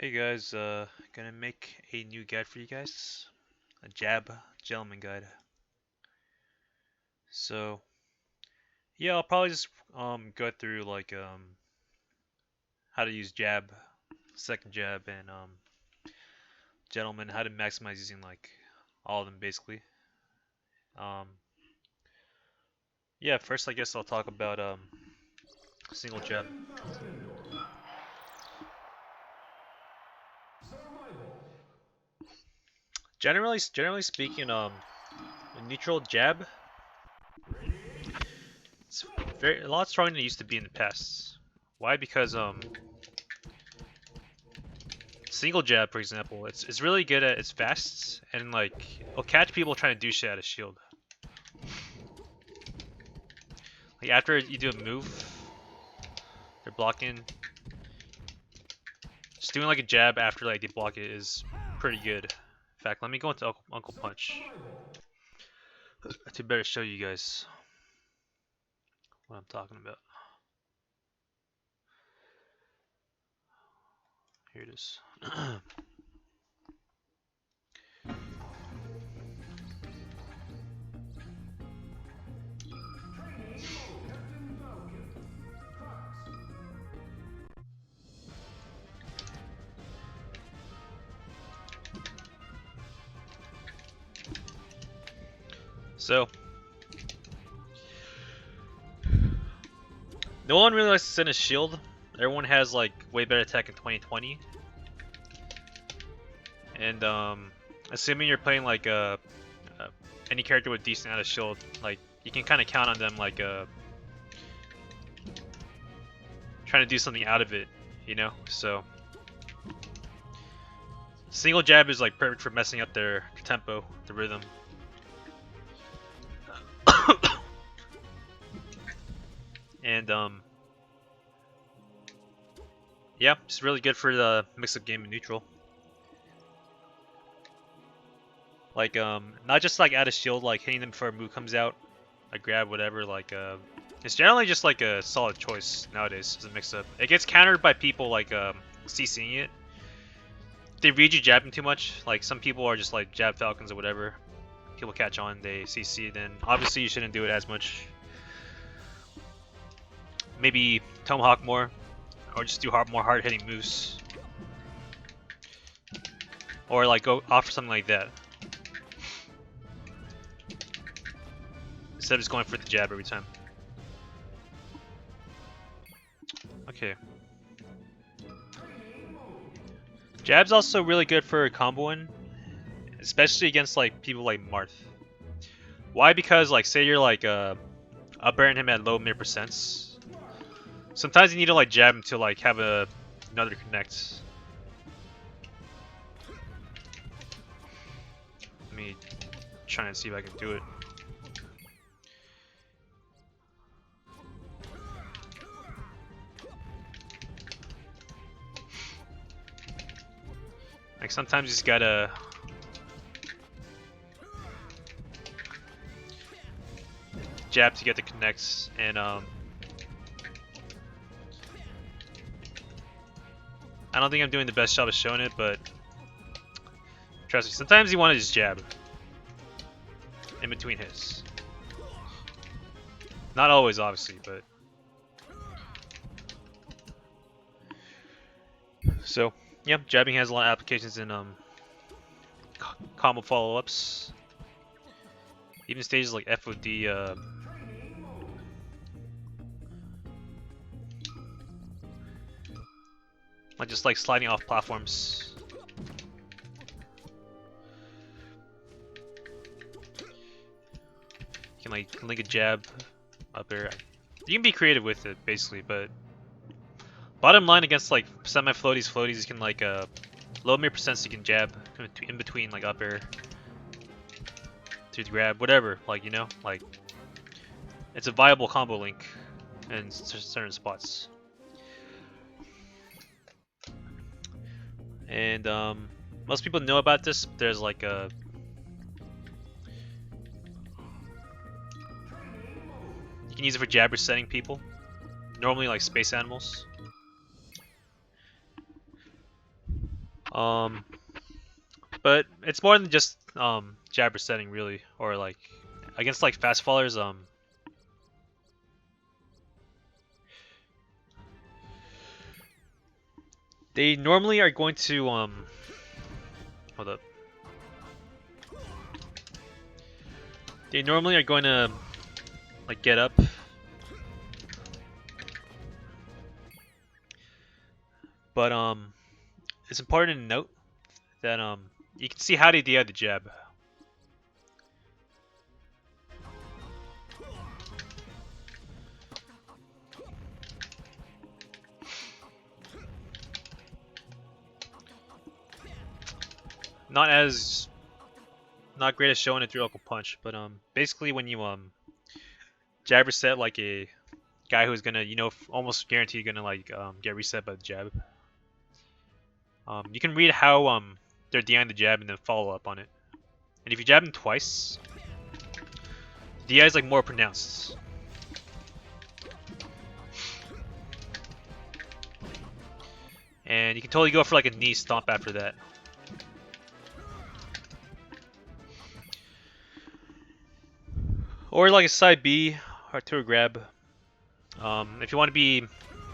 Hey guys, gonna make a new guide for you guys, a jab gentleman guide. So yeah, I'll probably just go through like how to use jab, second jab, and gentleman, how to maximize using like all of them basically. Um, yeah, first I guess I'll talk about single jab. Generally speaking, a neutral jab, it's a lot stronger than it used to be in the past. Why? Because single jab, for example, it's really good at its fast and like it'll catch people trying to do shit out of shield. Like after you do a move, they're blocking. Just doing like a jab after like they block it is pretty good. In fact, let me go into Uncle Punch to better show you guys what I'm talking about. Here it is. So, no one really likes to send a shield. Everyone has like way better attack in 2020. And assuming you're playing like any character with decent out of shield, like you can kind of count on them like trying to do something out of it, you know? So single jab is like perfect for messing up their tempo, the rhythm. And yeah, it's really good for the mix-up game in neutral. Like not just like out of shield, like hitting them before a move comes out, a grab, whatever. Like it's generally just like a solid choice nowadays as a mix-up. It gets countered by people like CCing it. If they read you jabbing too much, like some people are just like jab falcons or whatever. People catch on, they CC, then obviously you shouldn't do it as much. Maybe tomahawk more, or just do more hard-hitting moves, or like go off for something like that instead of just going for the jab every time. Okay. Jab's also really good for comboing, especially against like people like Marth. Why? Because like say you're like up-airing him at low mid percents. Sometimes you need to like jab him to like have another connect. Let me try and see if I can do it. Like sometimes you just gotta jab to get the connects, and I don't think I'm doing the best job of showing it, but trust me, sometimes you want to just jab in between hits. Not always, obviously, but so yeah, jabbing has a lot of applications in combo follow-ups. Even stages like FOD. Like just like sliding off platforms. You can like link a jab up there. You can be creative with it basically, but bottom line against like floaties you can like low mid percents you can jab in between like up air through the grab, whatever, like you know, like it's a viable combo link in certain spots. And most people know about this. But there's like a you can use it for jab resetting people. Normally like space animals. Um, but it's more than just jab resetting really, or like against like fast fallers. They normally are going to hold up. They normally are going to like get up. But it's important to note that you can see how they DI the jab. Not great as showing a three local punch, but basically when you jab reset like a guy who's gonna almost guaranteed gonna like get reset by the jab. You can read how they're DIing the jab and then follow up on it. And if you jab them twice, the DI is like more pronounced. And you can totally go for like a knee stomp after that. Or like a side B or to a grab. If you want to be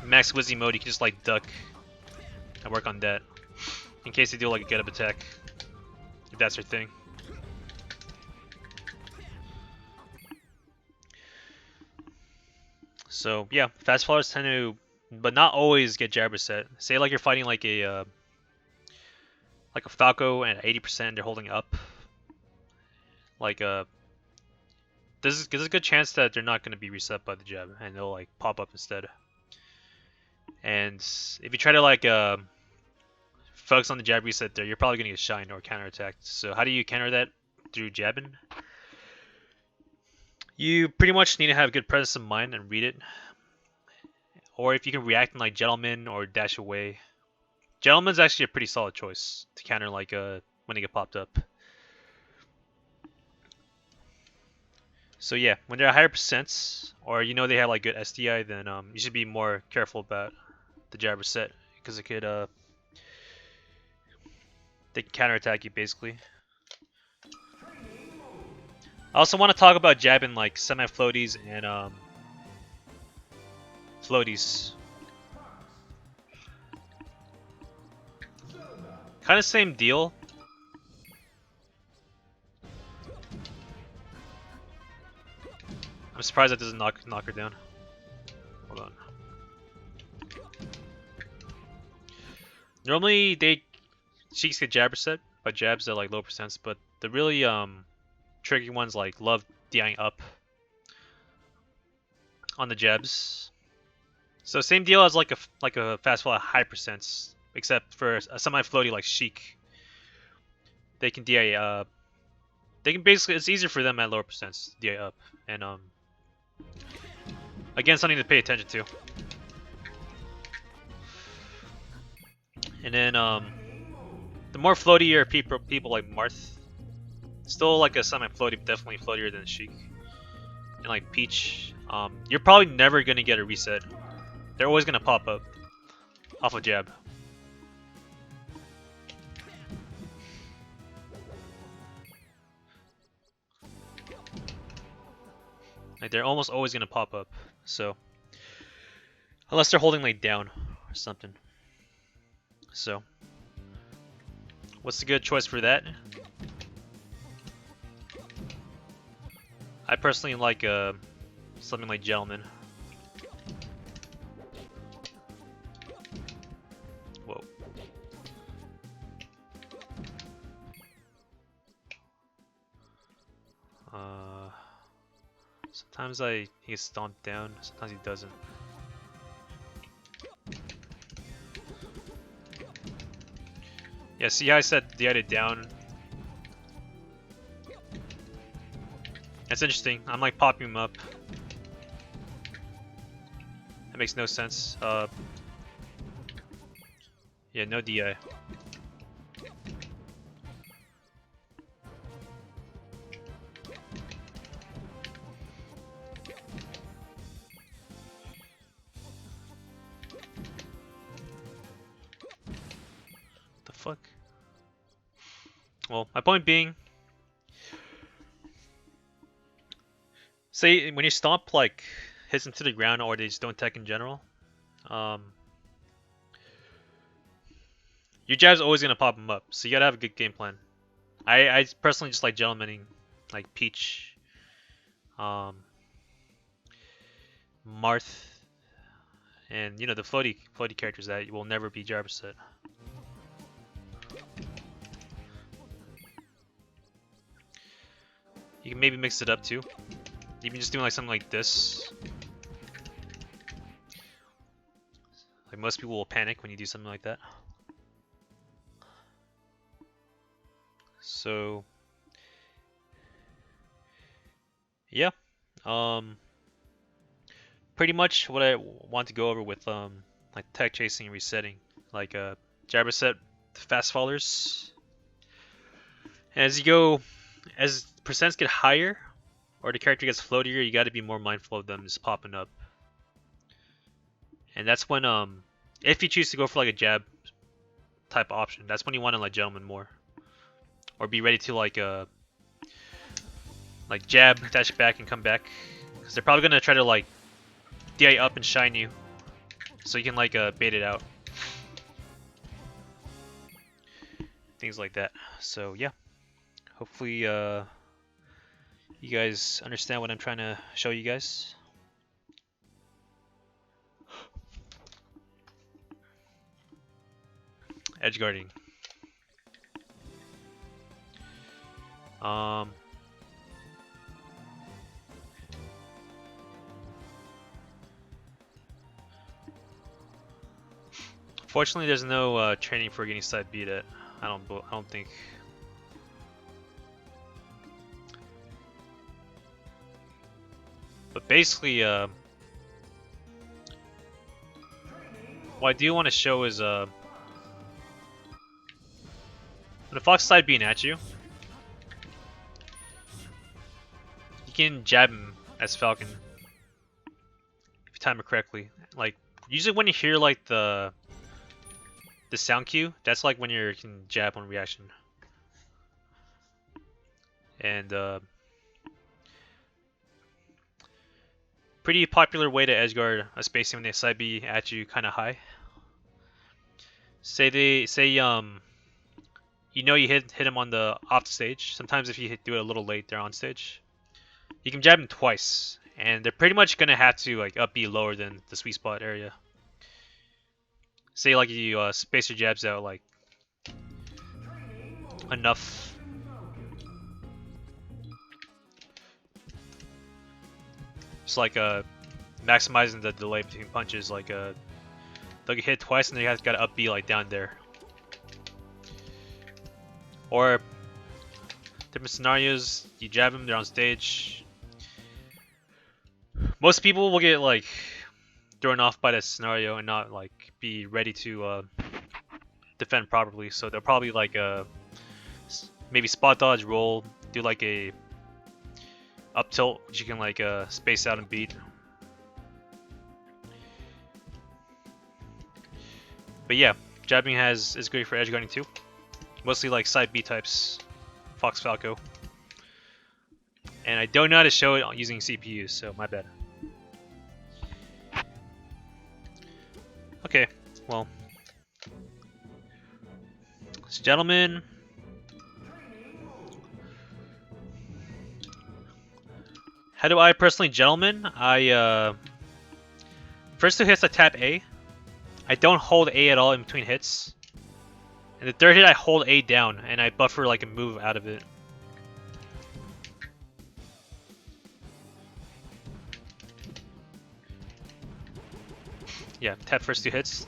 max Wizzy mode, you can just like duck and work on that. In case they do like a get up attack. If that's your thing. So yeah, fast fallers tend to, but not always get jab reset. Say like you're fighting like a Falco and 80% they're holding up. Like there's a good chance that they're not going to be reset by the jab and they'll like pop up instead. And if you try to like focus on the jab reset there, you're probably going to get shined or counterattacked. So how do you counter that? Through jabbing. You pretty much need to have good presence of mind and read it. Or if you can react in like Gentleman or dash away. Gentleman's actually a pretty solid choice to counter like when they get popped up. So yeah, when they're at higher percents, or they have like good SDI, then you should be more careful about the jab reset because it could they can counterattack you basically. I also want to talk about jabbing like semi-floaties and floaties. Kind of same deal. I'm surprised that doesn't knock her down. Hold on. Normally cheeks get jab reset by jabs at like low percents, but the really tricky ones like love DIing up on the jabs. So same deal as like a fast fall at high percents, except for a semi floaty like Sheik. They can DI they can basically, it's easier for them at lower percents DI up, and again, something to pay attention to. And then the more floatier people like Marth, still like a semi floaty, but definitely floatier than Sheik. And like Peach, you're probably never gonna get a reset. They're always gonna pop up off a jab. Like they're almost always gonna pop up. So unless they're holding like down or something. So what's a good choice for that? I personally like something like Gentleman. Whoa. Sometimes he gets stomped down, sometimes he doesn't. Yeah, see how I said the edit down? That's interesting. I'm like popping him up. That makes no sense. Yeah, no DI. fuck? Well, my point being, say when you stomp like hits into the ground or they just don't attack in general, your jab's always gonna pop them up. So you gotta have a good game plan. I personally just like gentlemaning, like Peach, Marth, and you know the floaty characters that will never be jab set. You can maybe mix it up too. Even just doing like something like this. Like most people will panic when you do something like that. So yeah, pretty much what I want to go over with like tech chasing and resetting, like jab reset, fast fallers. And as you go, as percents get higher, or the character gets floatier, you got to be more mindful of them just popping up. And that's when if you choose to go for like a jab type option, that's when you want to like gentleman more, or be ready to like jab, dash back, and come back, because they're probably gonna try to like DI up and shine you, so you can like bait it out, things like that. So yeah, hopefully you guys understand what I'm trying to show you guys. Edgeguarding. Fortunately, there's no training for getting side beat at. I don't think. But basically, what I do want to show is when the fox side beating at you, you can jab him as Falcon if you time it correctly. Like usually when you hear like the sound cue, that's like when you can jab on reaction. And pretty popular way to edgeguard a spacing when they side B at you kind of high. Say you know you hit him on the off stage. Sometimes if you do it a little late, they're on stage. You can jab them twice, and they're pretty much gonna have to like up B lower than the sweet spot area. Say like you space your jabs out like enough. Just like maximizing the delay between punches, like they'll get hit twice and they have got to up B like down there. Or different scenarios, you jab them, they're on stage. Most people will get like thrown off by that scenario and not like be ready to defend properly. So they'll probably like maybe spot dodge, roll, do like a up tilt, which you can like space out and beat. But yeah, jabbing is great for edgeguarding too. Mostly like side B types, Fox Falco. And I don't know how to show it using CPU, so my bad. Okay, well. So gentlemen. How do I personally gentleman? I first two hits I tap A. I don't hold A at all in between hits. And the third hit I hold A down and I buffer like a move out of it. Yeah, tap first two hits.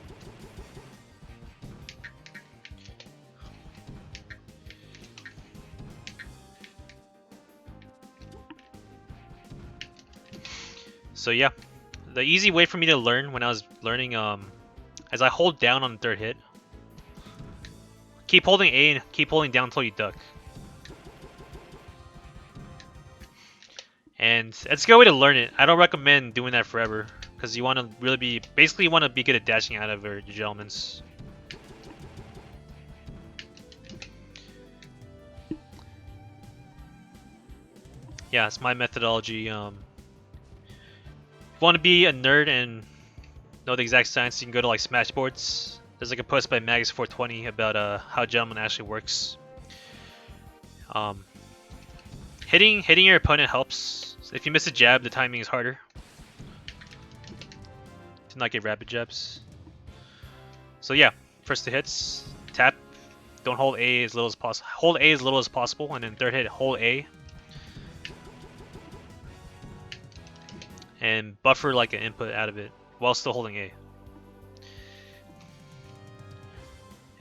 So yeah, the easy way for me to learn when I was learning, as I hold down on the third hit, keep holding A and keep holding down until you duck. And it's a good way to learn it. I don't recommend doing that forever, because you want to really be, basically you want to be good at dashing out of your gentlemans. Yeah, it's my methodology. If you want to be a nerd and know the exact science, you can go to like Smashboards. There's like a post by Magus420 about how Gentleman actually works. Um, hitting your opponent helps. If you miss a jab, the timing is harder to not get rapid jabs. So yeah, first two hits, tap. Don't hold A as little as possible. Hold A as little as possible, and then third hit, hold A. And buffer like an input out of it while still holding A.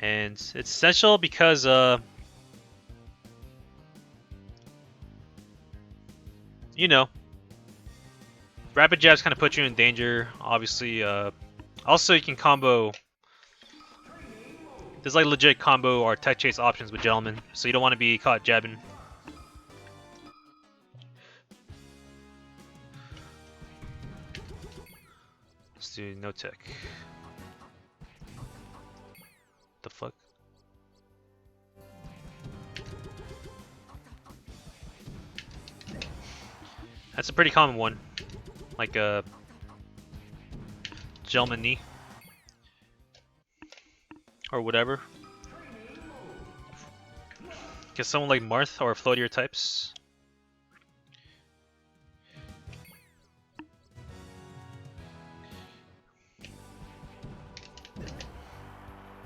And it's essential because you know, rapid jabs kind of put you in danger. Obviously, also you can combo. There's like legit combo or tech chase options with Gentleman, so you don't want to be caught jabbing. Let's do no tech. The fuck? That's a pretty common one, like a Gentleman knee or whatever. Get someone like Marth or floatier types.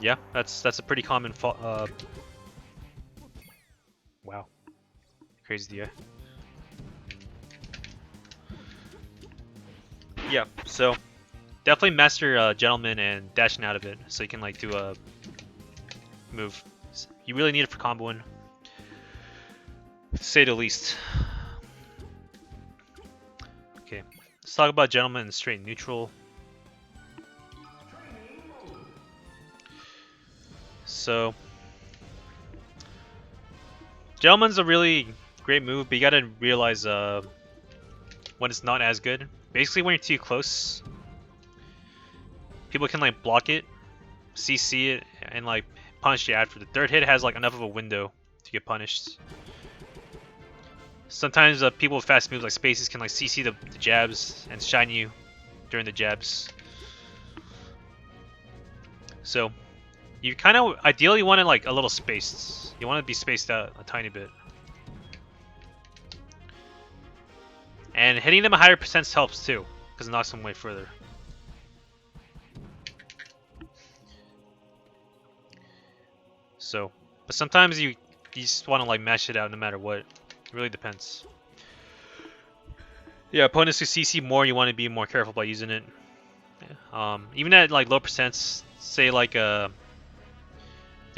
Yeah, that's a pretty common wow. Crazy DI. Yeah, so definitely master Gentleman and dashing out of it so you can like do a move. You really need it for comboing, to say the least. Okay, let's talk about Gentleman and straight neutral. So, Gentleman's a really great move, but you gotta realize when it's not as good. Basically, when you're too close, people can like block it, CC it, and like punish you after. The third hit has like enough of a window to get punished. Sometimes people with fast moves like Spaces can like CC the jabs and shine you during the jabs. So you kind of ideally want it like a little spaced. You want to be spaced out a tiny bit. And hitting them a higher percent helps too, because it knocks them way further. So, but sometimes you just want to like mash it out no matter what. It really depends. Yeah, opponents who CC more, you want to be more careful by using it. Even at like low percents, say like they're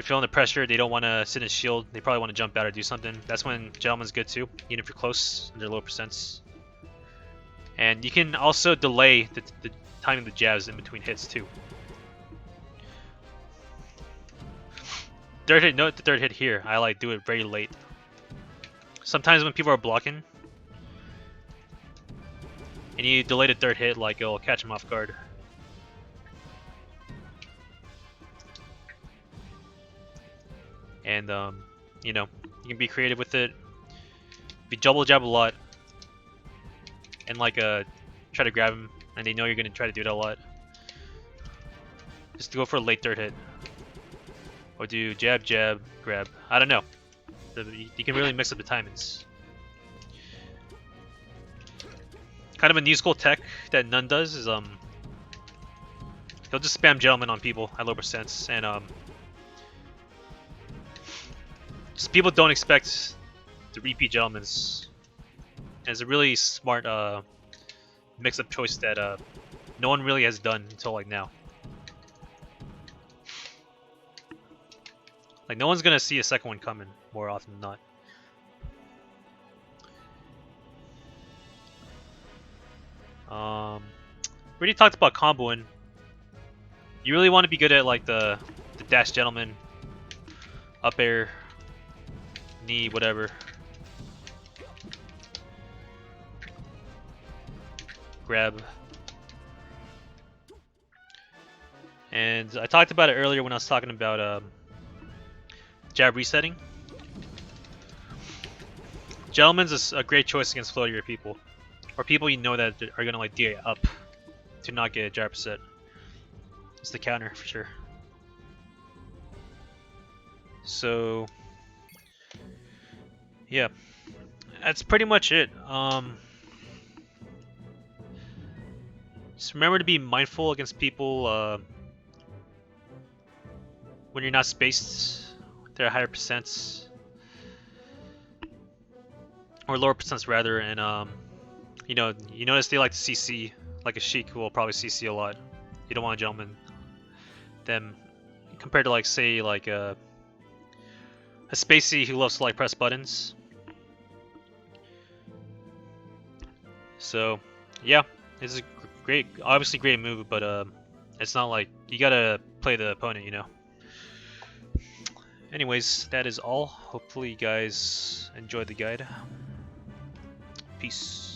feeling the pressure, they don't want to sit in shield, they probably want to jump out or do something. That's when Gentleman's good too, even if you're close under low percents. And you can also delay the timing of the jabs in between hits too. Third hit, note the third hit here. I like do it very late. Sometimes when people are blocking, and you delay the third hit, like it'll catch them off guard. And you know, you can be creative with it. If you double jab a lot, and like try to grab them, and they know you're gonna try to do it a lot, just to go for a late third hit. Or do jab, jab, grab. I don't know. You can really mix up the timings. Kind of a new school tech that none does is he'll just spam Gentleman on people at low percents, and just people don't expect the repeat Gentlemans. And it's a really smart mix-up choice that no one really has done until like now. Like, no one's gonna see a second one coming more often than not. We already talked about comboing. You really want to be good at like the dash Gentleman, up air, knee, whatever. Grab. And I talked about it earlier when I was talking about jab resetting. Gentleman's a great choice against floatier people, or people you know that are gonna like DA up to not get a gyro set. It's the counter for sure. So yeah, that's pretty much it. Just remember to be mindful against people when you're not spaced. They're higher percents or lower percents rather, and you notice they like to CC, like a Sheik will probably CC a lot. You don't want a gentleman them compared to like say like a spacey who loves to like press buttons. So yeah, it's a great, obviously great move, but it's not like you gotta play the opponent, you know. Anyways, that is all. Hopefully you guys enjoyed the guide. Peace.